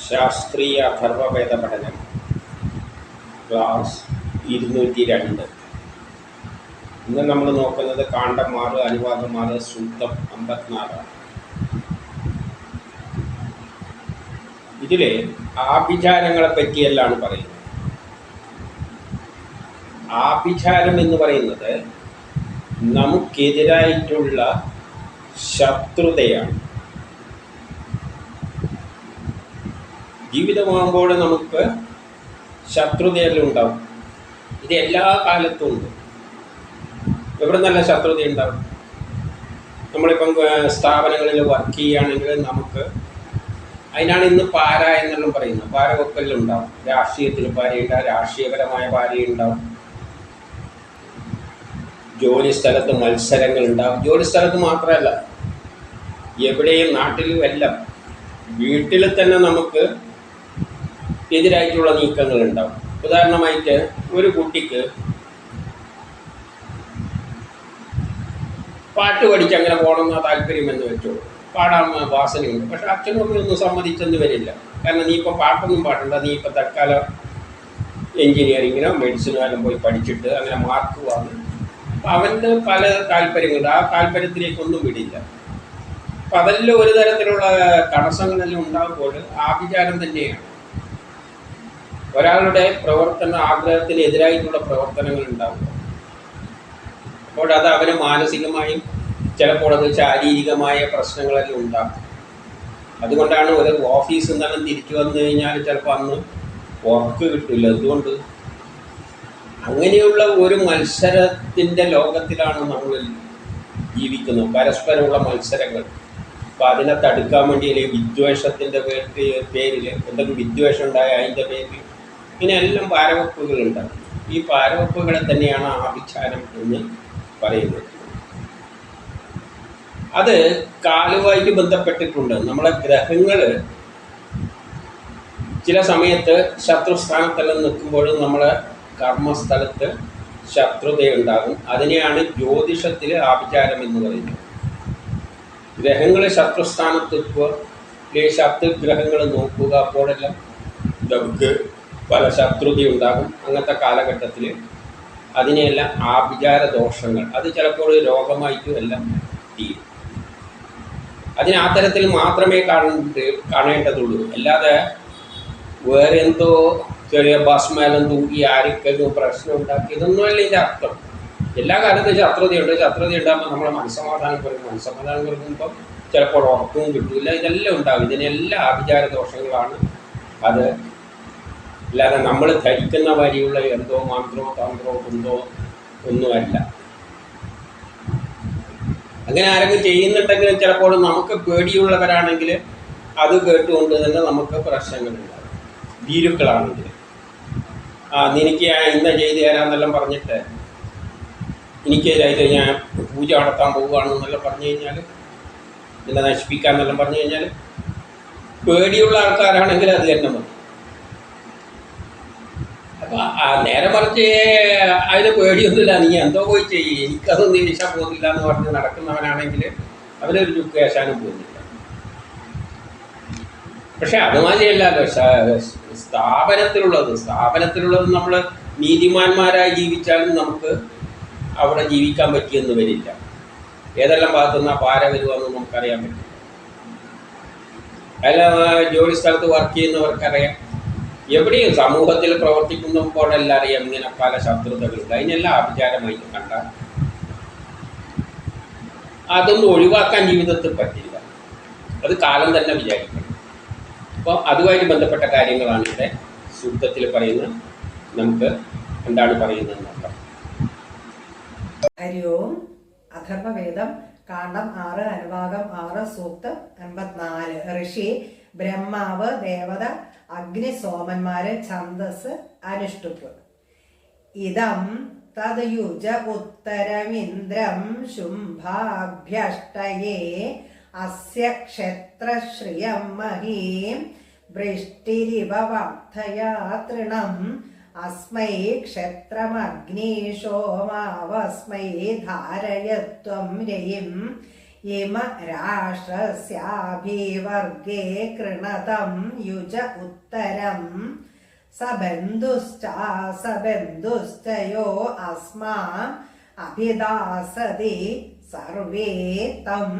ശാസ്ത്രീയ അഥർവവേദ പഠനം ക്ലാസ് 202. ഇന്ന് നമ്മൾ നോക്കുന്നത് കാണ്ഡം 6 അനുവാദം 6 സൂക്തം 54. ഇതിൽ ആഭിചാരങ്ങളെ പറ്റിയെല്ലാം പറയുന്നത്. ആഭിചാരം എന്ന് പറയുന്നത് നമുക്കെതിരായിട്ടുള്ള ശത്രുതയാണ്. ജീവിതമാകുമ്പോൾ നമുക്ക് ശത്രുതയെല്ലാം ഉണ്ടാവും. ഇത് എല്ലാ കാലത്തും ഉണ്ട്. എവിടെ നല്ല ശത്രുത ഉണ്ടാവും? നമ്മളിപ്പം സ്ഥാപനങ്ങളിൽ വർക്ക് ചെയ്യുകയാണെങ്കിൽ നമുക്ക് അതിനാണ് ഇന്ന് പാര എന്നെല്ലാം പറയുന്നത്. പാരവെക്കെല്ലാം ഉണ്ടാവും. രാഷ്ട്രീയത്തിൽ പാരയുണ്ടാവും, രാഷ്ട്രീയപരമായ പാരയുണ്ടാവും. ജോലി സ്ഥലത്ത് മത്സരങ്ങൾ ഉണ്ടാവും. ജോലി സ്ഥലത്ത് മാത്രമല്ല, എവിടെയും നാട്ടിലും എല്ലാം, വീട്ടിൽ തന്നെ നമുക്ക് എതിരായിട്ടുള്ള നീക്കങ്ങൾ ഉണ്ടാവും. ഉദാഹരണമായിട്ട് ഒരു കുട്ടിക്ക് പാട്ട് പഠിച്ച് അങ്ങനെ പോകണമെന്ന താല്പര്യമെന്ന് വെച്ചോളൂ. പാടാൻ വാസനയുണ്ട്. പക്ഷെ അച്ഛനൊന്നും സമ്മതിച്ചെന്ന് വരില്ല. കാരണം നീ ഇപ്പം പാട്ടൊന്നും പാടണ്ട, നീ ഇപ്പം തൽക്കാലം എൻജിനീയറിങ്ങിനോ മെഡിസിനോ എല്ലാം പോയി പഠിച്ചിട്ട് അങ്ങനെ മാർക്ക് വാങ്ങും. അപ്പം അവൻ്റെ പല താല്പര്യങ്ങളുണ്ട്. ആ താല്പര്യത്തിലേക്കൊന്നും വിടില്ല. അപ്പം അതെല്ലാം ഒരു തരത്തിലുള്ള തടസ്സങ്ങളെല്ലാം ഉണ്ടാകുമ്പോൾ ആഭിചാരം തന്നെയാണ്. ഒരാളുടെ ആഗ്രഹത്തിന് എതിരായിട്ടുള്ള പ്രവർത്തനങ്ങൾ ഉണ്ടാവുക. അപ്പോൾ അത് അവന് മാനസികമായും ചിലപ്പോൾ അത് ശാരീരികമായ പ്രശ്നങ്ങളെല്ലാം ഉണ്ടാക്കും. അതുകൊണ്ടാണ് ഒരു ഓഫീസിൽ നിന്നെല്ലാം തിരിച്ചു വന്നു കഴിഞ്ഞാൽ ചിലപ്പോൾ അന്ന് വർക്ക് കിട്ടില്ല. എന്തുകൊണ്ട്? അങ്ങനെയുള്ള ഒരു മത്സരത്തിൻ്റെ ലോകത്തിലാണ് നമ്മൾ ജീവിക്കുന്നത്. പരസ്പരമുള്ള മത്സരങ്ങൾ. അപ്പോൾ അതിനെ തടുക്കാൻ വേണ്ടി അല്ലെങ്കിൽ വിദ്വേഷത്തിൻ്റെ പേരിൽ എന്തെങ്കിലും വിദ്വേഷം ഉണ്ടായ അതിൻ്റെ പേരിൽ ഇങ്ങനെയെല്ലാം പാരവെപ്പുകളുണ്ടാകും. ഈ പാരവെപ്പുകളെ തന്നെയാണ് ആഭിചാരം എന്ന് പറയുന്നത്. അത് കാലുമായിട്ട് ബന്ധപ്പെട്ടിട്ടുണ്ട്. നമ്മളെ ഗ്രഹങ്ങൾ ചില സമയത്ത് ശത്രുസ്ഥാനത്തെല്ലാം നിൽക്കുമ്പോഴും നമ്മളെ കർമ്മസ്ഥലത്ത് ശത്രുതയുണ്ടാകും. അതിനെയാണ് ജ്യോതിഷത്തിൽ ആഭിചാരം എന്ന് പറയുന്നത്. ഗ്രഹങ്ങൾ ശത്രുസ്ഥാനത്ത് നിൽക്കുക, ശത്രുഗ്രഹങ്ങൾ നോക്കുക, അപ്പോഴെല്ലാം നമുക്ക് പല ശത്രുതയുണ്ടാകും. അങ്ങനത്തെ കാലഘട്ടത്തിൽ അതിനെയെല്ലാം ആഭിചാര ദോഷങ്ങൾ, അത് ചിലപ്പോൾ രോഗമായിട്ടും എല്ലാം തീരും. അതിന് ആ തരത്തിൽ മാത്രമേ കാണേണ്ടതുള്ളൂ. അല്ലാതെ വേറെ എന്തോ ചെറിയ ഭസ്മെല്ലാം തൂക്കി ആർക്കെങ്കിലും പ്രശ്നം ഉണ്ടാക്കി ഇതൊന്നുമല്ല ഇതിൻ്റെ അർത്ഥം. എല്ലാ കാലത്തും ശത്രുതയുണ്ട്. ശത്രുത ഉണ്ടാകുമ്പോൾ നമ്മളെ മനസ്സമാധാനം കുറയും. മനസ്സമാധാനം കുറയുമ്പോൾ ചിലപ്പോൾ ഉറക്കവും കിട്ടില്ല. ഇതെല്ലാം ഉണ്ടാകും. ഇതിനെല്ലാം ആഭിചാര ദോഷങ്ങളാണ്. അത് അല്ലാതെ നമ്മൾ ധരിക്കുന്ന വരിയുള്ള എന്തോ മന്ത്രോ തന്ത്രോ കുന്തോ ഒന്നുമല്ല. അങ്ങനെ ആരെങ്കിലും ചെയ്യുന്നുണ്ടെങ്കിലും ചിലപ്പോൾ നമുക്ക് പേടിയുള്ളവരാണെങ്കിൽ അത് കേട്ടുകൊണ്ട് തന്നെ നമുക്ക് പ്രശ്നങ്ങളുണ്ടാകും. ഭീരുക്കളാണെങ്കിൽ നിനക്ക് ഇന്ന ചെയ്ത് തരാമെന്നെല്ലാം പറഞ്ഞിട്ട് എനിക്കെതിരായിട്ട് ഞാൻ പൂജ നടത്താൻ പോവുകയാണെന്നെല്ലാം പറഞ്ഞു കഴിഞ്ഞാൽ, എന്നെ നശിപ്പിക്കാമെന്നെല്ലാം പറഞ്ഞു കഴിഞ്ഞാൽ പേടിയുള്ള ആൾക്കാരാണെങ്കിൽ അത് തന്നെ മതി. അപ്പം നേരെ മറിച്ച് അതിന് പേടിയൊന്നുമില്ല, നീ എന്തോ പോയി ചെയ്യും, എനിക്കതൊന്നും ദിശ പോകുന്നില്ല എന്ന് പറഞ്ഞ് നടക്കുന്നവനാണെങ്കിൽ അവരൊരു ചുക്കേശാനും പോകുന്നില്ല. പക്ഷെ അതുമാതിരിയല്ലല്ലോ സ്ഥാപനത്തിലുള്ളത് നമ്മൾ നീതിമാന്മാരായി ജീവിച്ചാലും നമുക്ക് അവിടെ ജീവിക്കാൻ പറ്റിയെന്ന് വരില്ല. ഏതെല്ലാം ഭാഗത്തുനിന്ന് പാര വരുവാന്ന് നമുക്കറിയാൻ പറ്റും. അതിൽ ജോലി സ്ഥലത്ത് വർക്ക് ചെയ്യുന്നവർക്കറിയാം. എവിടെയും സമൂഹത്തിൽ പ്രവർത്തിക്കുമ്പോഴെല്ലാം അറിയാം ഇങ്ങനെ പല ശത്രുതകളുണ്ട്. അതിനെല്ലാം ആഭിചാരമായിട്ട് കണ്ടാൽ അതൊന്നും ഒഴിവാക്കാൻ ജീവിതത്തിൽ പറ്റില്ല. അത് കാലം തന്നെ വിചാരിക്കണം. അപ്പോൾ അതുമായിട്ട് ബന്ധപ്പെട്ട കാര്യങ്ങളാണ് ഇവിടെ സൂക്തത്തിൽ പറയുന്നത്. നമുക്ക് എന്താണ് പറയുന്നത് നോക്കാം. ഹരി ഓം. അഥർവവേദം കാണ്ഡം 6 അനുവാദം 6 സൂക്തം 54. ഋഷി, ബ്രഹ്മാവ്, ദേവത, അഗ്നി, സോമന്മാര്, ഛന്ദസ്, അനുഷ്ടുപ്പ്. ഇതം തദ്യുജ ഉത്തരമിന്ദ്രം ശുംഭാഭ്യഷ്ടയേ അസ്യ ക്ഷത്രശ്രിയം മഹീം വൃഷ്ടിരിവ വർദ്ധയാ തൃണം അസ്മൈ ക്ഷത്രമഗ്നീ സോമാവസ്മൈ ധാരയത്വം രയിം ഇമ രാഷ്ട്രസ്യാഭിവർഗേ കൃണതം യുജ ഉത്തരം സബന്ധുശ്ചയോ അസ്മാം അഭിദാസതി സർവേ തം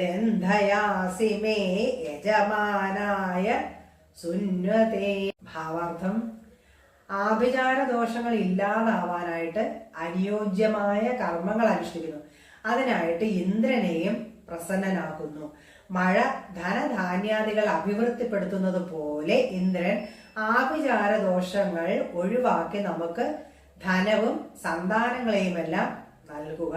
രന്ധയാസി മേ യജമാനായ സുന്വതേ. ഭാവാർത്ഥം: ആഭിചാര ദോഷങ്ങൾ ഇല്ലാതാവാനായിട്ട് അനുയോജ്യമായ കർമ്മങ്ങൾ അനുഷ്ഠിക്കുന്നു. അതിനായിട്ട് ഇന്ദ്രനെയും പ്രസന്നനാക്കുന്നു. മഴ ധനധാന്യാദികൾ അഭിവൃദ്ധിപ്പെടുത്തുന്നത് പോലെ ഇന്ദ്രൻ ആഭിചാര ദോഷങ്ങൾ ഒഴിവാക്കി നമുക്ക് ധനവും സന്താനങ്ങളെയുമെല്ലാം നൽകുക.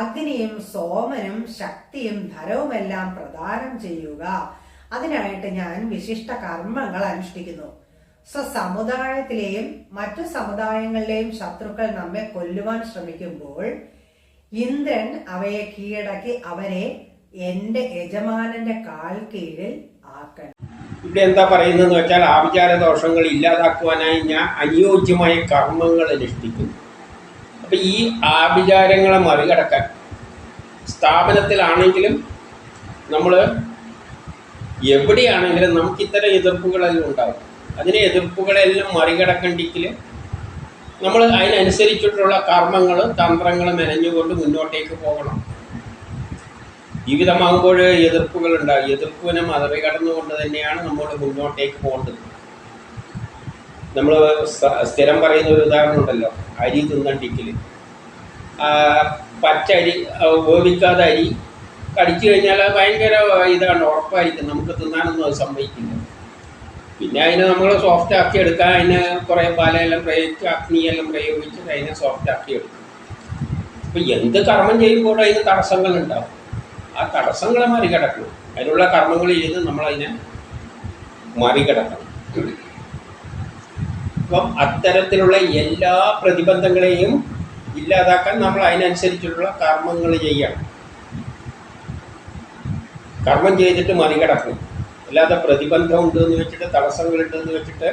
അഗ്നിയും സോമനും ശക്തിയും ധനവുമെല്ലാം പ്രദാനം ചെയ്യുക. അതിനായിട്ട് ഞാൻ വിശിഷ്ട കർമ്മങ്ങൾ അനുഷ്ഠിക്കുന്നു. സ്വസമുദായത്തിലെയും മറ്റു സമുദായങ്ങളിലെയും ശത്രുക്കൾ നമ്മെ കൊല്ലുവാൻ ശ്രമിക്കുമ്പോൾ ഇന്ദ്രൻ അവയെ കീഴടക്കി അവരെ എന്റെ യജമാനന്റെ കാൽ കീഴിൽ ആക്കണം. ഇവിടെ എന്താ പറയുന്നതെന്ന് വെച്ചാൽ, ആഭിചാര ദോഷങ്ങൾ ഇല്ലാതാക്കുവാനായി ഞാൻ അനുയോജ്യമായ കർമ്മങ്ങൾ അനുഷ്ഠിക്കുന്നു. അപ്പൊ ഈ ആഭിചാരങ്ങളെ മറികടക്കാൻ സ്ഥാപനത്തിലാണെങ്കിലും നമ്മൾ എവിടെയാണെങ്കിലും നമുക്ക് ഇത്തരം എതിർപ്പുകളെല്ലാം ഉണ്ടാകും. അതിനെ എതിർപ്പുകളെല്ലാം മറികടക്കണ്ടെങ്കിൽ നമ്മൾ അതിനനുസരിച്ചിട്ടുള്ള കർമ്മങ്ങൾ തന്ത്രങ്ങൾ മെനഞ്ഞുകൊണ്ട് മുന്നോട്ടേക്ക് പോകണം. ജീവിതമാകുമ്പോൾ എതിർപ്പുകൾ ഉണ്ടാകും. എതിർപ്പിനെ മറികടന്നുകൊണ്ട് തന്നെയാണ് നമ്മൾ മുന്നോട്ടേക്ക് പോകേണ്ടത്. നമ്മൾ സ്ഥിരം പറയുന്ന ഒരു ഉദാഹരണം ഉണ്ടല്ലോ, അരി തിന്നണ്ടിക്കൽ. പച്ചരി വേവിക്കാതെ അരി കടിച്ചു കഴിഞ്ഞാൽ ഭയങ്കര ഇതാണ്, ഉറപ്പായിരിക്കും നമുക്ക് തിന്നാനൊന്നും അത് സംഭവിക്കില്ല. പിന്നെ അതിനെ നമ്മൾ സോഫ്റ്റ് ആക്കി എടുക്കാൻ അതിന് കുറേ പാലെല്ലാം പ്രയോഗിച്ച് അഗ്നിയെല്ലാം പ്രയോഗിച്ച് അതിനെ സോഫ്റ്റ് ആക്കി എടുക്കും. അപ്പം എന്ത് കർമ്മം ചെയ്യുമ്പോഴും അതിന് തടസ്സങ്ങളുണ്ടാവും. ആ തടസ്സങ്ങളെ മറികടക്കണം. അതിനുള്ള കർമ്മങ്ങൾ ചെയ്ത് നമ്മളതിനെ മറികടക്കണം. അപ്പം അത്തരത്തിലുള്ള എല്ലാ പ്രതിബന്ധങ്ങളെയും ഇല്ലാതാക്കാൻ നമ്മൾ അതിനനുസരിച്ചുള്ള കർമ്മങ്ങൾ ചെയ്യണം. കർമ്മം ചെയ്തിട്ട് മറികടക്കണം. അല്ലാതെ പ്രതിബന്ധം ഉണ്ടെന്ന് വെച്ചിട്ട് തടസ്സങ്ങളുണ്ടെന്ന് വെച്ചിട്ട്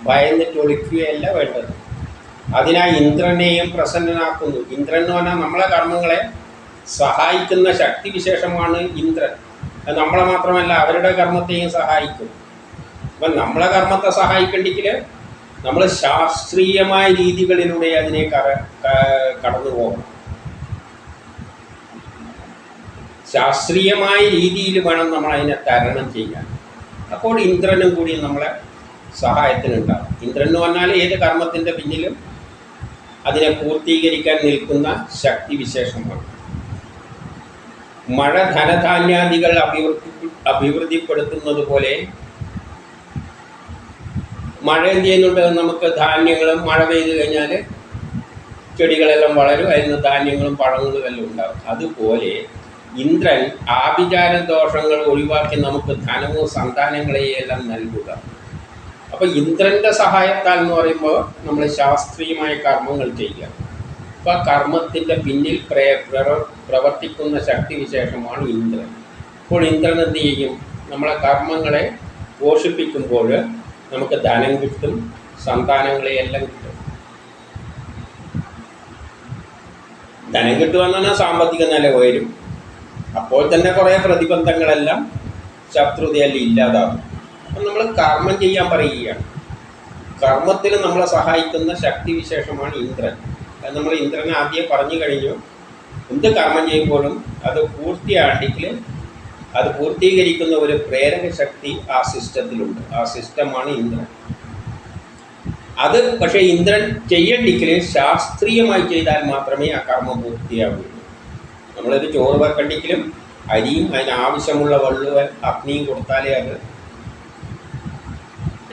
ഭയന്നിട്ട് ഒളിക്കുകയല്ല വേണ്ടത്. അതിനായി ഇന്ദ്രനെയും പ്രസന്നനാക്കുന്നു. ഇന്ദ്രൻ എന്ന് പറഞ്ഞാൽ നമ്മളെ കർമ്മങ്ങളെ സഹായിക്കുന്ന ശക്തി വിശേഷമാണ് ഇന്ദ്രൻ. അത് നമ്മളെ മാത്രമല്ല അവരുടെ കർമ്മത്തെയും സഹായിക്കും. അപ്പം നമ്മളെ കർമ്മത്തെ സഹായിക്കണ്ടെങ്കിൽ നമ്മൾ ശാസ്ത്രീയമായ രീതികളിലൂടെ അതിനെ കടന്നു പോകണം. ശാസ്ത്രീയമായ രീതിയിൽ വേണം നമ്മൾ അതിനെ തരണം ചെയ്യാൻ. അപ്പോൾ ഇന്ദ്രനും കൂടി നമ്മളെ സഹായത്തിനുണ്ടാകും. ഇന്ദ്രൻ എന്ന് പറഞ്ഞാൽ ഏത് കർമ്മത്തിൻ്റെ പിന്നിലും അതിനെ പൂർത്തീകരിക്കാൻ നിൽക്കുന്ന ശക്തി വിശേഷമാണ്. മഴ ധനധാന്യാദികൾ അഭിവൃദ്ധിപ്പെടുത്തുന്നത് പോലെ മഴ എന്ത് ചെയ്യുന്നുണ്ട്, നമുക്ക് ധാന്യങ്ങളും മഴ പെയ്ത് കഴിഞ്ഞാൽ ചെടികളെല്ലാം വളരും, അതിന് ധാന്യങ്ങളും പഴങ്ങളും എല്ലാം ഉണ്ടാകും. അതുപോലെ ഇന്ദ്രൻ ആഭിചാര ദോഷങ്ങൾ ഒഴിവാക്കി നമുക്ക് ധനവും സന്താനങ്ങളെയും എല്ലാം നൽകുക. അപ്പോൾ ഇന്ദ്രൻ്റെ സഹായത്താൽ എന്ന് പറയുമ്പോൾ നമ്മൾ ശാസ്ത്രീയമായ കർമ്മങ്ങൾ ചെയ്യുക. അപ്പോൾ ആ കർമ്മത്തിൻ്റെ പിന്നിൽ പ്രവർത്തിക്കുന്ന ശക്തി വിശേഷമാണ് ഇന്ദ്രൻ. അപ്പോൾ ഇന്ദ്രൻ എന്ത് ചെയ്യും, നമ്മളെ കർമ്മങ്ങളെ പോഷിപ്പിക്കുമ്പോൾ നമുക്ക് ധനം കിട്ടും, സന്താനങ്ങളെയെല്ലാം കിട്ടും. ധനം കിട്ടുമെന്ന് പറഞ്ഞാൽ സാമ്പത്തിക നില ഉയരും. അപ്പോൾ തന്നെ കുറേ പ്രതിബന്ധങ്ങളെല്ലാം ശത്രുതയെല്ലാം ഇല്ലാതാകും. അപ്പം നമ്മൾ കർമ്മം ചെയ്യാൻ പറയുകയാണ്. കർമ്മത്തിന് നമ്മളെ സഹായിക്കുന്ന ശക്തി വിശേഷമാണ് ഇന്ദ്രൻ. അത് നമ്മൾ ഇന്ദ്രനെ ആദ്യം പറഞ്ഞു കഴിഞ്ഞു. എന്ത് കർമ്മം ചെയ്യുമ്പോഴും അത് പൂർത്തിയാണെങ്കിൽ അത് പൂർത്തീകരിക്കുന്ന ഒരു പ്രേരക ശക്തി ആ സിസ്റ്റത്തിലുണ്ട്. ആ സിസ്റ്റമാണ് ഇന്ദ്രൻ. അത് പക്ഷേ ഇന്ദ്രൻ ചെയ്യണ്ടെങ്കിൽ ശാസ്ത്രീയമായി ചെയ്താൽ മാത്രമേ ആ കർമ്മം പൂർത്തിയാവുകയുള്ളൂ. നമ്മളൊരു ചോറ് വെക്കണ്ടെങ്കിലും അരിയും അതിനാവശ്യമുള്ള വെള്ളവും അഗ്നിയും കൊടുത്താലേ അത്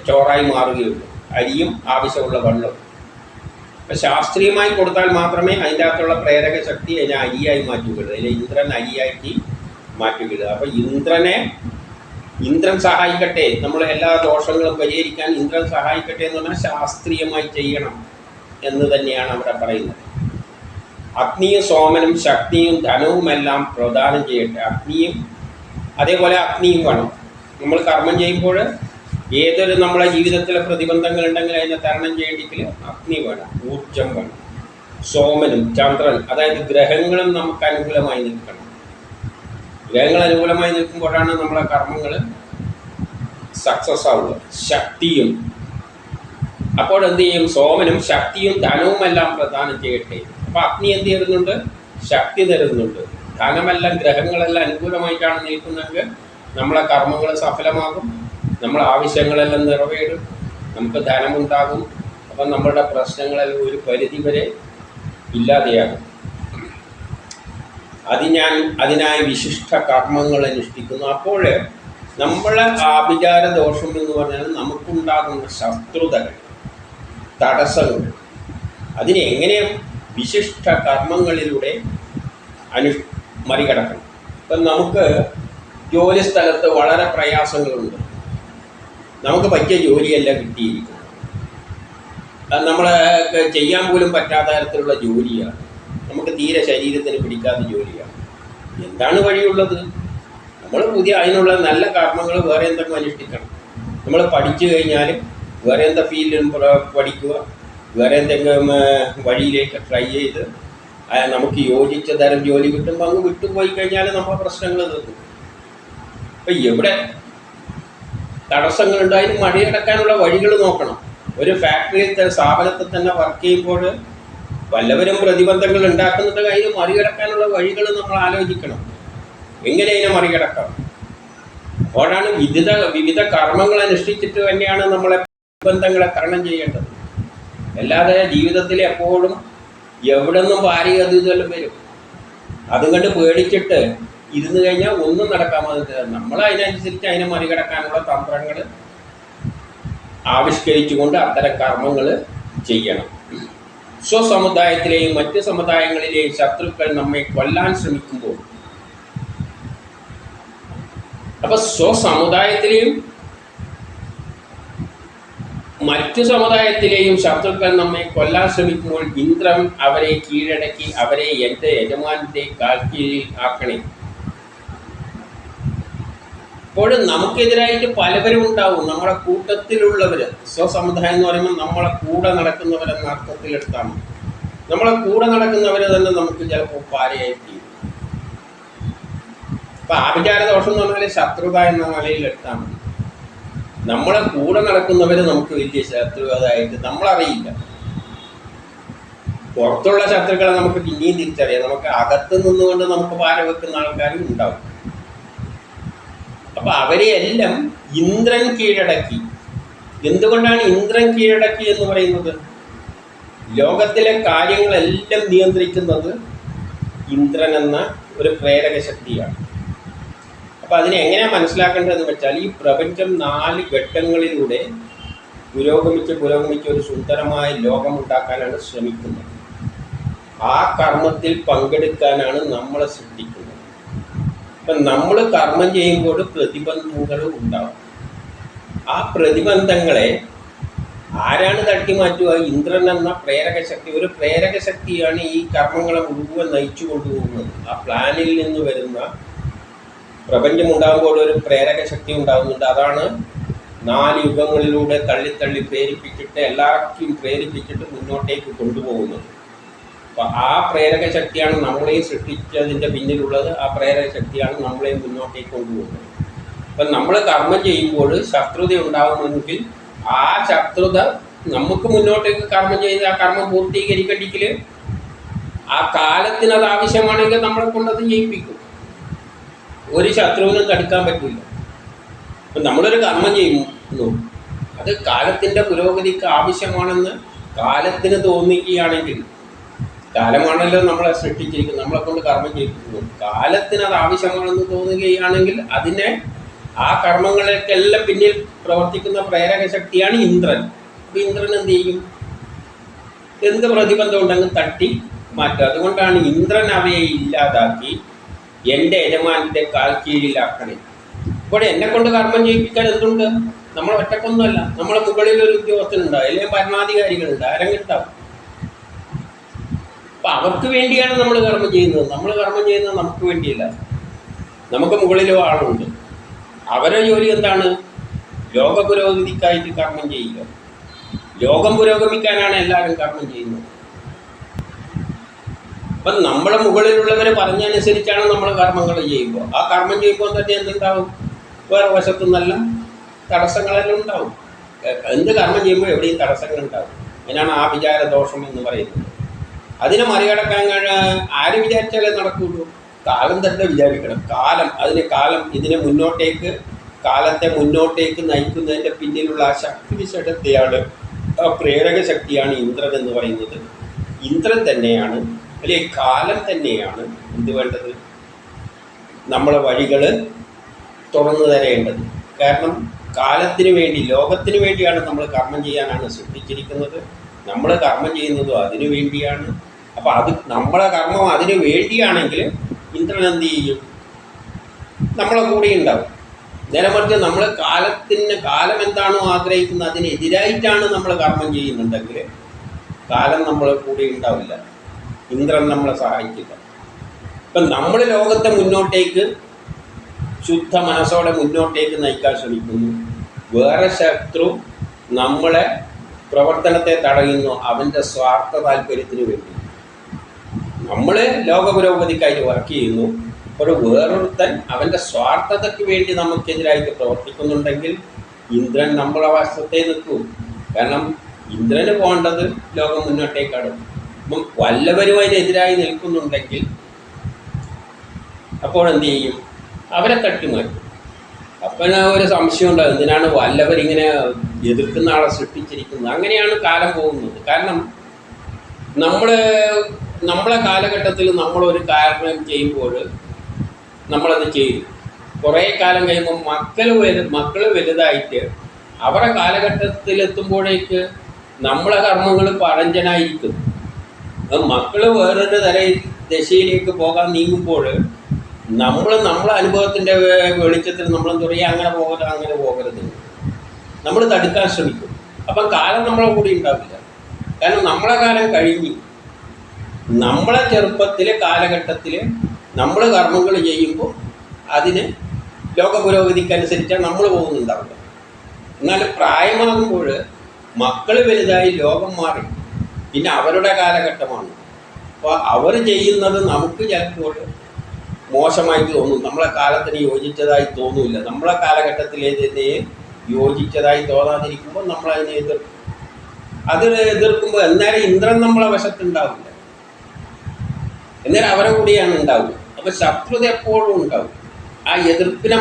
ചോറായി മാറുകയുള്ളൂ. അരിയും ആവശ്യമുള്ള വെള്ളവും. അപ്പം ശാസ്ത്രീയമായി കൊടുത്താൽ മാത്രമേ അതിൻ്റെ അകത്തുള്ള പ്രേരക ശക്തി അതിനെ അരിയായി മാറ്റുകയുള്ളൂ. അതിനെ ഇന്ദ്രൻ അരിയാക്കി മാറ്റുകയുള്ളൂ. അപ്പം ഇന്ദ്രൻ സഹായിക്കട്ടെ, നമ്മൾ എല്ലാ ദോഷങ്ങളും പരിഹരിക്കാൻ ഇന്ദ്രൻ സഹായിക്കട്ടെ എന്ന് പറഞ്ഞാൽ ശാസ്ത്രീയമായി ചെയ്യണം എന്ന് തന്നെയാണ് അവിടെ പറയുന്നത്. അഗ്നിയും സോമനും ശക്തിയും ധനവുമെല്ലാം പ്രദാനം ചെയ്യട്ടെ. അതേപോലെ അഗ്നിയും വേണം. നമ്മൾ കർമ്മം ചെയ്യുമ്പോൾ ഏതൊരു നമ്മളെ ജീവിതത്തിലെ പ്രതിബന്ധങ്ങൾ ഉണ്ടെങ്കിൽ അതിനെ തരണം ചെയ്യണമെങ്കിൽ അഗ്നി വേണം, ഊർജം വേണം. സോമനും ചന്ദ്രൻ, അതായത് ഗ്രഹങ്ങളും നമുക്ക് അനുകൂലമായി നിൽക്കണം. ഗ്രഹങ്ങൾ അനുകൂലമായി നിൽക്കുമ്പോഴാണ് നമ്മളെ കർമ്മങ്ങൾ സക്സസ് ആവുക, ശക്തിയും. അപ്പോൾ എന്ത് ചെയ്യും? സോമനും ശക്തിയും ധനവും എല്ലാം പ്രദാനം ചെയ്യട്ടെ. അപ്പൊ അഗ്നി എന്ത് ചെയ്യുന്നുണ്ട്? ശക്തി തരുന്നുണ്ട്. ധനമെല്ലാം ഗ്രഹങ്ങളെല്ലാം അനുകൂലമായിട്ടാണ് നിൽക്കുന്നതെങ്കിൽ നമ്മളെ കർമ്മങ്ങൾ സഫലമാകും, നമ്മളെ ആവശ്യങ്ങളെല്ലാം നിറവേറും, നമുക്ക് ധനമുണ്ടാകും. അപ്പം നമ്മളുടെ പ്രശ്നങ്ങളെല്ലാം ഒരു പരിധി വരെ ഇല്ലാതെയാകും. അതിനായി വിശിഷ്ട കർമ്മങ്ങൾ അനുഷ്ഠിക്കുന്നു. അപ്പോൾ നമ്മളെ ആഭിചാര ദോഷം എന്ന് പറഞ്ഞാൽ നമുക്കുണ്ടാകുന്ന ശത്രുതകൾ, തടസ്സങ്ങൾ, അതിനെ എങ്ങനെ വിശിഷ്ട കർമ്മങ്ങളിലൂടെ മറികടക്കണം. ഇപ്പം നമുക്ക് ജോലി സ്ഥലത്ത് വളരെ പ്രയാസങ്ങളുണ്ട്, നമുക്ക് പറ്റിയ ജോലിയല്ല കിട്ടിയിരിക്കുന്നത്, നമ്മളെ ചെയ്യാൻ പോലും പറ്റാത്ത തരത്തിലുള്ള ജോലിയാണ്, നമുക്ക് തീരെ ശരീരത്തിന് പിടിക്കാത്ത ജോലിയാണ്. എന്താണ് വഴിയുള്ളത്? നമ്മൾ അതിനുള്ള നല്ല കർമ്മങ്ങൾ വേറെ എന്തെങ്കിലും അനുഷ്ഠിക്കണം. നമ്മൾ പഠിച്ചു കഴിഞ്ഞാൽ വേറെ എന്താ ഫീൽഡിലും പഠിക്കുക, വേറെ എന്തെങ്കിലും വഴിയിലേക്ക് ട്രൈ ചെയ്ത് നമുക്ക് യോജിച്ച തരം ജോലി കിട്ടുമ്പോൾ അങ്ങ് വിട്ടുപോയി കഴിഞ്ഞാൽ നമ്മളെ പ്രശ്നങ്ങൾ തീർക്കും. അപ്പം എവിടെ തടസ്സങ്ങളുണ്ട് അതിന് മറികടക്കാനുള്ള വഴികൾ നോക്കണം. ഒരു ഫാക്ടറിയിൽ സ്ഥാപനത്തിൽ തന്നെ വർക്ക് ചെയ്യുമ്പോൾ വല്ലവരും പ്രതിബന്ധങ്ങൾ ഉണ്ടാക്കുന്നുണ്ട്, അതിന് മറികടക്കാനുള്ള വഴികൾ നമ്മൾ ആലോചിക്കണം. എങ്ങനെ അതിനെ മറികടക്കാം? അപ്പോഴാണ് വിവിധ കർമ്മങ്ങൾ അനുഷ്ഠിച്ചിട്ട് തന്നെയാണ് നമ്മളെ പ്രതിബന്ധങ്ങളെ തരണം ചെയ്യേണ്ടത്. അല്ലാതെ ജീവിതത്തിൽ എപ്പോഴും എവിടെ നിന്നും ഭാര്യ അത് ഇതെല്ലാം വരും, അതും കണ്ട് പേടിച്ചിട്ട് ഇരുന്ന് കഴിഞ്ഞാൽ ഒന്നും നടക്കാൻ പറ്റില്ല. നമ്മൾ അതിനനുസരിച്ച് അതിനെ മറികടക്കാനുള്ള തന്ത്രങ്ങൾ ആവിഷ്കരിച്ചുകൊണ്ട് അത്തരം കർമ്മങ്ങൾ ചെയ്യണം. സ്വസമുദായത്തിലെയും മറ്റ് സമുദായങ്ങളിലെയും ശത്രുക്കൾ നമ്മെ കൊല്ലാൻ ശ്രമിക്കുമ്പോൾ, അപ്പൊ സ്വസമുദായത്തിലെയും മറ്റു സമുദായത്തിലെയും ശത്രുക്കൾ നമ്മെ കൊല്ലാൻ ശ്രമിക്കുമ്പോൾ ഇന്ദ്രൻ അവരെ കീഴടക്കി അവരെ എൻ്റെ യജമാനന്റെ കാൽക്കീഴിൽ ആക്കണേ. അപ്പോൾ നമുക്കെതിരായിട്ട് പലവരും ഉണ്ടാവും, നമ്മളെ കൂട്ടത്തിലുള്ളവർ. സ്വസമുദായം എന്ന് പറയുമ്പോൾ നമ്മളെ കൂടെ നടക്കുന്നവരെന്ന അർത്ഥത്തിലെടുത്താണ്. നമ്മളെ കൂടെ നടക്കുന്നവർ തന്നെ നമുക്ക് ചിലപ്പോൾ പാരയായി തീരും. അപ്പൊ ആഭിചാര ദോഷം എന്ന് പറഞ്ഞാൽ ശത്രുത എന്ന നിലയിലെടുത്താണ്. നമ്മളെ കൂടെ നടക്കുന്നവർ നമുക്ക് വലിയ ശത്രുതായിട്ട് നമ്മളറിയില്ല. പുറത്തുള്ള ശത്രുക്കളെ നമുക്ക് പിന്നെയും തിരിച്ചറിയാം. നമുക്ക് അകത്ത് നിന്നുകൊണ്ട് നമുക്ക് പാര വെക്കുന്ന ആൾക്കാരും ഉണ്ടാവും. അപ്പൊ അവരെയെല്ലാം ഇന്ദ്രൻ കീഴടക്കി. എന്തുകൊണ്ടാണ് ഇന്ദ്രൻ കീഴടക്കി എന്ന് പറയുന്നത്? ലോകത്തിലെ കാര്യങ്ങളെല്ലാം നിയന്ത്രിക്കുന്നത് ഇന്ദ്രൻ എന്ന ഒരു പ്രേരക ശക്തിയാണ്. അപ്പൊ അതിനെ എങ്ങനെയാണ് മനസ്സിലാക്കേണ്ടതെന്ന് വെച്ചാൽ, ഈ പ്രപഞ്ചം 4 ഘട്ടങ്ങളിലൂടെ പുരോഗമിച്ച് ഒരു സുന്ദരമായ ലോകമുണ്ടാക്കാനാണ് ശ്രമിക്കുന്നത്. ആ കർമ്മത്തിൽ പങ്കെടുക്കാനാണ് നമ്മളെ സൃഷ്ടിക്കുന്നത്. അപ്പം നമ്മൾ കർമ്മം ചെയ്യുമ്പോൾ പ്രതിബന്ധങ്ങൾ ഉണ്ടാവും. ആ പ്രതിബന്ധങ്ങളെ ആരാണ് തട്ടിമാറ്റുക? ഇന്ദ്രൻ എന്ന പ്രേരക ശക്തി. ഒരു പ്രേരക ശക്തിയാണ് ഈ കർമ്മങ്ങളെ മുഴുവൻ നയിച്ചു കൊണ്ടുപോകുന്നത്. ആ പ്ലാനിൽ നിന്ന് വരുന്ന പ്രപഞ്ചം ഉണ്ടാകുമ്പോൾ ഒരു പ്രേരക ശക്തി ഉണ്ടാകുന്നുണ്ട്. അതാണ് 4 യുഗങ്ങളിലൂടെ തള്ളി പ്രേരിപ്പിച്ചിട്ട് എല്ലാവർക്കും പ്രേരിപ്പിച്ചിട്ട് മുന്നോട്ടേക്ക് കൊണ്ടുപോകുന്നത്. അപ്പം ആ പ്രേരക ശക്തിയാണ് നമ്മളെയും സൃഷ്ടിച്ചതിൻ്റെ പിന്നിലുള്ളത്. ആ പ്രേരക ശക്തിയാണ് നമ്മളെയും മുന്നോട്ടേക്ക് കൊണ്ടുപോകുന്നത്. അപ്പം നമ്മൾ കർമ്മം ചെയ്യുമ്പോൾ ശത്രുത ഉണ്ടാകുമെങ്കിൽ ആ ശത്രുത നമുക്ക് മുന്നോട്ടേക്ക് കർമ്മം ചെയ്ത് ആ കർമ്മം പൂർത്തീകരിക്കണമെങ്കിൽ ആ കാലത്തിന് അത് ആവശ്യമാണെങ്കിൽ നമ്മളെ കൊണ്ടത് ചെയ്യിപ്പിക്കും. ഒരു ശത്രുവിനും തടുക്കാൻ പറ്റില്ല. അപ്പം നമ്മളൊരു കർമ്മം ചെയ്യുന്നു, അത് കാലത്തിൻ്റെ പുരോഗതിക്ക് ആവശ്യമാണെന്ന് കാലത്തിന് തോന്നിക്കുകയാണെങ്കിൽ, കാലമാണല്ലോ നമ്മളെ സൃഷ്ടിച്ചിരിക്കുന്നത്, നമ്മളെ കൊണ്ട് കർമ്മം ചെയ്യിപ്പിക്കുന്നു, കാലത്തിന് അത് ആവശ്യമാണെന്ന് തോന്നുകയാണെങ്കിൽ അതിനെ ആ കർമ്മങ്ങൾക്കെല്ലാം പിന്നിൽ പ്രവർത്തിക്കുന്ന പ്രേരക ശക്തിയാണ് ഇന്ദ്രൻ. അപ്പോൾ ഇന്ദ്രൻ എന്ത് ചെയ്യും? എന്ത് പ്രതിബന്ധം ഉണ്ടെങ്കിൽ തട്ടി മാറ്റും. അതുകൊണ്ടാണ് ഇന്ദ്രൻ അവയെ ഇല്ലാതാക്കി എൻ്റെ യജമാനൻ്റെ കാൽ കീഴിലാക്കണേ. ഇപ്പോൾ എന്നെ കൊണ്ട് കർമ്മം ചെയ്യിപ്പിക്കാൻ എന്തുണ്ട്? നമ്മൾ ഒറ്റക്കൊന്നുമല്ല, നമ്മളെ മുകളിൽ ഒരു ഉദ്യോഗസ്ഥനുണ്ടാവും, അല്ലെങ്കിൽ ഭരണാധികാരികളുണ്ട്, ആരെങ്കിലുണ്ടാവും. അപ്പം അവർക്ക് വേണ്ടിയാണ് നമ്മൾ കർമ്മം ചെയ്യുന്നത്. നമ്മൾ കർമ്മം ചെയ്യുന്നത് നമുക്ക് വേണ്ടിയല്ല, നമുക്ക് മുകളിലും ആളുണ്ട്. അവരുടെ ജോലി എന്താണ്? ലോക പുരോഗതിക്കായിട്ട് കർമ്മം ചെയ്യുക. ലോകം പുരോഗമിക്കാനാണ് എല്ലാവരും കർമ്മം ചെയ്യുന്നത്. അപ്പം നമ്മളെ മുകളിലുള്ളവർ പറഞ്ഞനുസരിച്ചാണ് നമ്മൾ കർമ്മങ്ങൾ ചെയ്യുമ്പോൾ ആ കർമ്മം ചെയ്യുമ്പോൾ തന്നെ എന്തുണ്ടാവും? വേറെ വശത്തു നിന്നെല്ലാം തടസ്സങ്ങളെല്ലാം ഉണ്ടാവും. എന്ത് കർമ്മം ചെയ്യുമ്പോൾ എവിടെയും തടസ്സങ്ങൾ ഉണ്ടാവും. അതിനാണ് ആഭിചാര ദോഷം എന്ന് പറയുന്നത്. അതിനെ മറികടക്കാൻ ആര് വിചാരിച്ചാലേ നടക്കുള്ളൂ? കാലം തന്നെ വിചാരിക്കണം. കാലം ഇതിനെ മുന്നോട്ടേക്ക്, കാലത്തെ മുന്നോട്ടേക്ക് നയിക്കുന്നതിൻ്റെ പിന്നിലുള്ള ആ ശക്തി വിശേഷത്തെയാണ്, ആ പ്രേരക ശക്തിയാണ് ഇന്ദ്രൻ എന്ന് പറയുന്നത്. ഇന്ദ്രൻ തന്നെയാണ്, അല്ലെങ്കിൽ കാലം തന്നെയാണ് എന്ത് വേണ്ടത്? നമ്മളെ വഴികൾ തുറന്നു തരേണ്ടത്. കാരണം കാലത്തിന് വേണ്ടി, ലോകത്തിന് വേണ്ടിയാണ് നമ്മൾ കർമ്മം ചെയ്യാനാണ് സൃഷ്ടിച്ചിരിക്കുന്നത്. നമ്മൾ കർമ്മം ചെയ്യുന്നതും അതിനു വേണ്ടിയാണ്. അപ്പോൾ അത് നമ്മളെ കർമ്മം അതിനു വേണ്ടിയാണെങ്കിൽ ഇന്ദ്രൻ എന്ത് ചെയ്യും? നമ്മളെ കൂടെ ഉണ്ടാവും. നേരെ മറിച്ച് നമ്മൾ കാലം എന്താണോ ആഗ്രഹിക്കുന്നത് അതിനെതിരായിട്ടാണ് നമ്മൾ കർമ്മം ചെയ്യുന്നുണ്ടെങ്കിൽ കാലം നമ്മളെ കൂടെ ഉണ്ടാവില്ല, ഇന്ദ്രൻ നമ്മളെ സഹായിക്കില്ല. ഇപ്പം നമ്മൾ ലോകത്തെ മുന്നോട്ടേക്ക് ശുദ്ധ മനസ്സോടെ മുന്നോട്ടേക്ക് നയിക്കാൻ ശ്രമിക്കുന്നു. വേറെ ശത്രു നമ്മളെ പ്രവർത്തനത്തെ തടയുന്നു, അവൻ്റെ സ്വാർത്ഥ താല്പര്യത്തിന് വേണ്ടി. നമ്മൾ ലോക പുരോഗതിക്കായിട്ട് വർക്ക് ചെയ്യുന്നു, ഒരു വേറൊരുത്തൻ അവൻ്റെ സ്വാർത്ഥതയ്ക്ക് വേണ്ടി നമുക്കെതിരായിട്ട് പ്രവർത്തിക്കുന്നുണ്ടെങ്കിൽ ഇന്ദ്രൻ നമ്മളെ വശത്തെ നിൽക്കും. കാരണം ഇന്ദ്രന് പോകേണ്ടത് ലോകം മുന്നോട്ടേക്കാണ്. അപ്പം വല്ലവരും അതിനെതിരായി നിൽക്കുന്നുണ്ടെങ്കിൽ അപ്പോൾ എന്ത് ചെയ്യും? അവരെ തട്ടിമാറ്റും. അപ്പം ഒരു സംശയം ഉണ്ടാകും, എന്തിനാണ് വല്ലവരിങ്ങനെ എതിർക്കുന്ന ആളെ സൃഷ്ടിച്ചിരിക്കുന്നത്? അങ്ങനെയാണ് കാലം പോകുന്നത്. കാരണം നമ്മളെ കാലഘട്ടത്തിൽ നമ്മളൊരു കാര്യം ചെയ്യുമ്പോൾ നമ്മളത് ചെയ്യും. കുറേ കാലം കഴിയുമ്പോൾ മക്കൾ വലുതായിട്ട് അവരുടെ കാലഘട്ടത്തിലെത്തുമ്പോഴേക്ക് നമ്മളെ കർമ്മങ്ങൾ പഴഞ്ചനായിരിക്കും. മക്കൾ വേറൊരു ദശയിലേക്ക് പോകാൻ നീങ്ങുമ്പോൾ നമ്മളെ അനുഭവത്തിൻ്റെ വെളിച്ചത്തിൽ നമ്മളെന്ത് പറയുക, അങ്ങനെ പോകരുത് നമ്മൾ തടുക്കാൻ ശ്രമിക്കും. അപ്പം കാലം നമ്മളെ കൂടി ഉണ്ടാവില്ല. കാരണം നമ്മളെ കാലം കഴിഞ്ഞു. നമ്മളെ ചെറുപ്പത്തിലെ കാലഘട്ടത്തിൽ നമ്മൾ കർമ്മങ്ങൾ ചെയ്യുമ്പോൾ അതിന് ലോക പുരോഗതിക്കനുസരിച്ചാണ് നമ്മൾ പോകുന്നുണ്ടാവില്ല. എന്നാൽ പ്രായമാകുമ്പോൾ മക്കൾ വലുതായി ലോകം മാറി, പിന്നെ അവരുടെ കാലഘട്ടമാണ്. അപ്പോൾ അവർ ചെയ്യുന്നത് നമുക്ക് ചിലപ്പോൾ മോശമായിട്ട് തോന്നും, നമ്മളെ കാലത്തിന് യോജിച്ചതായി തോന്നില്ല. നമ്മളെ കാലഘട്ടത്തിലേതിനെ യോജിച്ചതായി തോന്നാതിരിക്കുമ്പോൾ നമ്മളതിനെ എതിർക്കും. എതിർക്കുമ്പോൾ എന്നാലും ഇന്ദ്രൻ നമ്മളെ വശത്തുണ്ടാവില്ല, എന്നാലും അവരെ കൂടിയാണ് ഉണ്ടാവുക. അപ്പോൾ ശത്രുത എപ്പോഴും ഉണ്ടാവും. ആ എതിർപ്പിനെ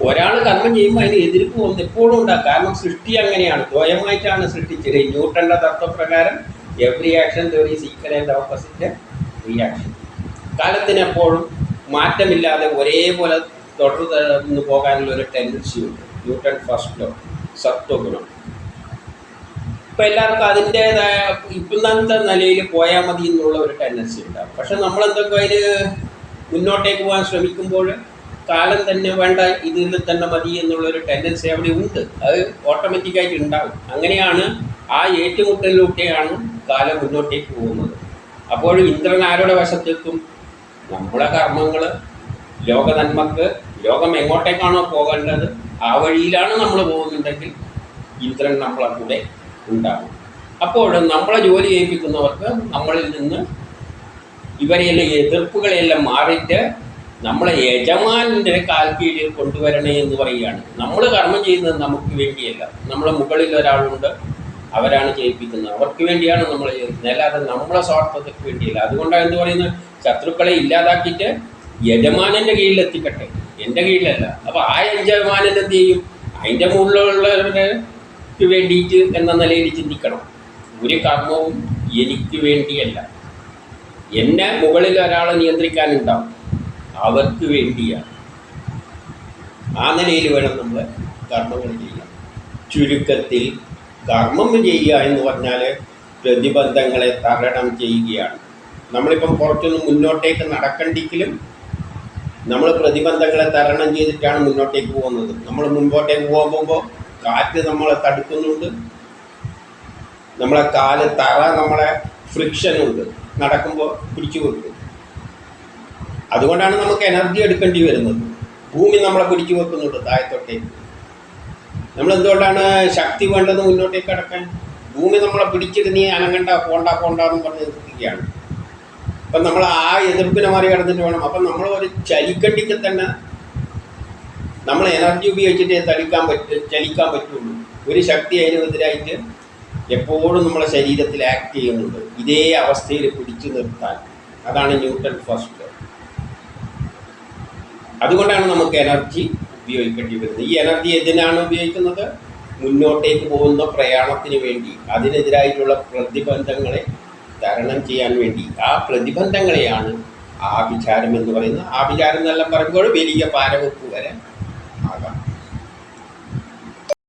ഒരാൾ കർമ്മം ചെയ്യുമ്പോൾ അതിന് എതിർപ്പ് എപ്പോഴും ഉണ്ടാകും. കാരണം സൃഷ്ടി അങ്ങനെയാണ്, സ്വയമായിട്ടാണ് സൃഷ്ടിച്ചത്. ന്യൂട്ടൻ്റെ തത്വപ്രകാരം every action there is equal and opposite reaction. കാലത്തിനെപ്പോഴും മാറ്റമില്ലാതെ ഒരേപോലെ തുടർന്ന് പോകാനുള്ള ഒരു ടെൻഡൻസി ഉണ്ട്. ന്യൂട്ടൺ ഫസ്റ്റ് ലോ, സത്വഗുണം. ഇപ്പം എല്ലാവർക്കും അതിൻ്റേതായ ഇപ്പോഴത്തെ നിലയിൽ പോയാൽ മതി എന്നുള്ള ഒരു ടെൻഡൻസി ഉണ്ടാകും. പക്ഷെ നമ്മളെന്തൊക്കെ അതിന് മുന്നോട്ടേക്ക് പോകാൻ ശ്രമിക്കുമ്പോൾ കാലം തന്നെ വേണ്ട, ഇതിൽ തന്നെ മതി എന്നുള്ളൊരു ടെൻഡൻസി അവിടെ ഉണ്ട്. അത് ഓട്ടോമാറ്റിക്കായിട്ട് ഉണ്ടാകും. അങ്ങനെയാണ് ആ ഏറ്റുമുട്ടലിലൂടെയാണ് കാലം മുന്നോട്ടേക്ക് പോകുന്നത്. അപ്പോൾ ഇന്ദ്രൻ ആരുടെ വശത്തെത്തും? നമ്മളെ കർമ്മങ്ങൾ ലോക നന്മക്ക്, ലോകം എങ്ങോട്ടേക്കാണോ പോകേണ്ടത് ആ വഴിയിലാണ് നമ്മൾ പോകുന്നുണ്ടെങ്കിൽ ഇന്ദ്രൻ നമ്മളെ കൂടെ ഉണ്ടാകും. അപ്പോൾ നമ്മളെ ജോലി ചെയ്യിപ്പിക്കുന്നവർക്ക് നമ്മളിൽ നിന്ന് ഇവരെയെല്ലാം എതിർപ്പുകളെല്ലാം മാറിയിട്ട് നമ്മളെ യജമാനൻ്റെ കാൽക്കീഴിൽ കൊണ്ടുവരണേ എന്ന് പറയുകയാണ്. നമ്മൾ കർമ്മം ചെയ്യുന്നത് നമുക്ക് വേണ്ടിയല്ല, നമ്മളെ മുകളിൽ ഒരാളുണ്ട്, അവരാണ് ചെയ്യിപ്പിക്കുന്നത്, അവർക്ക് വേണ്ടിയാണ് നമ്മൾ ചെയ്യുന്നത്, അല്ലാതെ നമ്മളെ സ്വാർത്ഥതയ്ക്ക് വേണ്ടിയല്ല. അതുകൊണ്ടാണ് എന്ത് പറയുന്നത്, ശത്രുക്കളെ ഇല്ലാതാക്കിയിട്ട് യജമാനൻ്റെ കീഴിലെത്തിക്കട്ടെ, എൻ്റെ കീഴിലല്ല. അപ്പോൾ ആ യജമാനൻ എന്ത് ചെയ്യും? അതിൻ്റെ മുകളിലുള്ളവർക്ക് വേണ്ടിയിട്ട് എന്ന നിലയിൽ ചിന്തിക്കണം. ഒരു കർമ്മവും എനിക്ക് വേണ്ടിയല്ല, എന്നെ മുകളിൽ ഒരാളെ നിയന്ത്രിക്കാനുണ്ടാവും, അവർക്ക് വേണ്ടിയാണ്. ആ നിലയിൽ വേണം നമ്മൾ കർമ്മങ്ങൾ ചെയ്യാൻ. ചുരുക്കത്തിൽ കർമ്മം ചെയ്യുക എന്ന് പറഞ്ഞാൽ പ്രതിബന്ധങ്ങളെ തരണം ചെയ്യുകയാണ്. നമ്മളിപ്പം കുറച്ചൊന്ന് മുന്നോട്ടേക്ക് നടക്കണ്ടെങ്കിലും നമ്മൾ പ്രതിബന്ധങ്ങളെ തരണം ചെയ്തിട്ടാണ് മുന്നോട്ടേക്ക് പോകുന്നത്. നമ്മൾ മുൻപോട്ടേക്ക് പോകുമ്പോൾ കാറ്റ് നമ്മളെ തടുക്കുന്നുണ്ട്, നമ്മളെ കാല് തറ നമ്മളെ ഫ്രിക്ഷനുണ്ട്, നടക്കുമ്പോൾ പിടിച്ചു വെക്കും. അതുകൊണ്ടാണ് നമുക്ക് എനർജി എടുക്കേണ്ടി വരുന്നത്. ഭൂമി നമ്മളെ പിടിച്ചു വെക്കുന്നുണ്ട് താഴത്തോട്ടേക്ക്. നമ്മളെന്തുകൊണ്ടാണ് ശക്തി വേണ്ടത് മുന്നോട്ടേക്ക് കടക്കാൻ? ഭൂമി നമ്മളെ പിടിച്ചിട്ട് നീ അനങ്ങണ്ട, പോണ്ട എന്ന് പറഞ്ഞ് നിർത്തുകയാണ്. അപ്പം നമ്മൾ ആ എതിർപ്പിനെ മറികടന്നിട്ട് വേണം. അപ്പം നമ്മൾ ഒരു ചലിക്കണ്ടിക്ക് തന്നെ നമ്മൾ എനർജി ഉപയോഗിച്ചിട്ട് ചലിക്കാൻ പറ്റുള്ളൂ. ഒരു ശക്തി അതിനെതിരായിട്ട് എപ്പോഴും നമ്മളെ ശരീരത്തിൽ ആക്ട് ചെയ്യുന്നുണ്ട് ഇതേ അവസ്ഥയിൽ പിടിച്ചു നിർത്താൻ. അതാണ് ന്യൂട്ടൺ ഫസ്റ്റ്. അതുകൊണ്ടാണ് നമുക്ക് എനർജി ഉപയോഗിക്കേണ്ടി വരുന്നത്. ഈ എനർജി എന്തിനാണ് ഉപയോഗിക്കുന്നത്? മുന്നോട്ടേക്ക് പോകുന്ന പ്രയാണത്തിന് വേണ്ടി, അതിനെതിരായിട്ടുള്ള പ്രതിബന്ധങ്ങളെ തരണം ചെയ്യാൻ വേണ്ടി. ആ പ്രതിബന്ധങ്ങളെയാണ് ആഭിചാരം എന്ന് പറയുന്നത്. ആഭിചാരം എന്നെല്ലാം പറയുമ്പോൾ വലിയ പാരവെപ്പ് വരെ